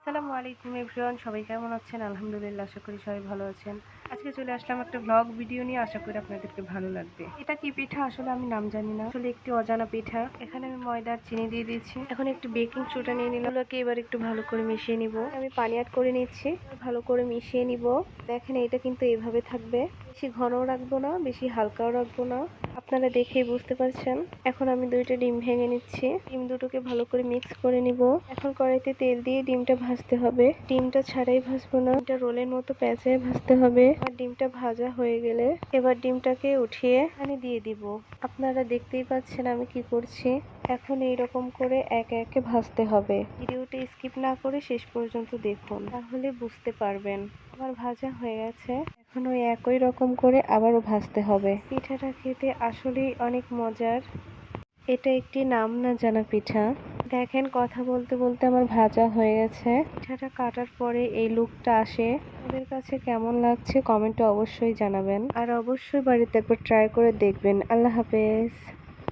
আসসালামু আলাইকুম এভরিওয়ান, সবাই কেমন আছেন? আলহামদুলিল্লাহ, আশা করি সবাই ভালো আছেন। আজকে চলে আসলাম একটা ভ্লগ ভিডিও নিয়ে, আশা করি আপনাদেরকে ভালো লাগবে। এটা কি পিঠা আসলে আমি নাম জানি না, আসলে একটি অজানা পিঠা। এখানে আমি ময়দা আর চিনি দিয়ে দিয়েছি। এখন একটু বেকিং সোডা নিয়ে নিলাম, এগুলোকে এবার একটু ভালো করে মিশিয়ে নিব। আমি পানি অ্যাড করে নিচ্ছি, ভালো করে মিশিয়ে নিব। দেখেন এটা কিন্তু এভাবে থাকবে, বেশি ঘনও রাখবো না, বেশি হালকাও রাখবো না। আপনারা দেখেই বুঝতে পারছেন। এখন আমি দুইটা ডিম ভেঙে নিচ্ছি, ডিম দুটোকে ভালো করে মিক্স করে নিব। এখন কড়াইতে তেল দিয়ে ডিমটা ভাজতে হবে, ডিমটা ছাড়াই ভাজবো না, ডিমটা রোলের মতো প্যাঁচায় ভাজতে হবে। আর ডিমটা ভাজা হয়ে গেলে এবার ডিমটাকে উঠিয়ে পানি দিয়ে দিব। আপনারা দেখতেই পাচ্ছেন আমি কি করছি। এখন এইরকম করে একে একে ভাজতে হবে। ভিডিওটা স্কিপ না করে শেষ পর্যন্ত দেখুন, তাহলে বুঝতে পারবেন। আমার ভাজা হয়ে গেছে, এখন ওই একই রকম করে আবারও ভাজতে হবে। পিঠাটা খেতে আসলেই অনেক মজার। এটা একটি নাম না জানা পিঠা। দেখেন কথা বলতে বলতে আমার ভাজা হয়ে গেছে। পিঠাটা কাটার পরে এই লুকটা আসে। আপনাদের কাছে কেমন লাগছে কমেন্টে অবশ্যই জানাবেন, আর অবশ্যই বাড়িতে একবার ট্রাই করে দেখবেন। আল্লাহ হাফেজ।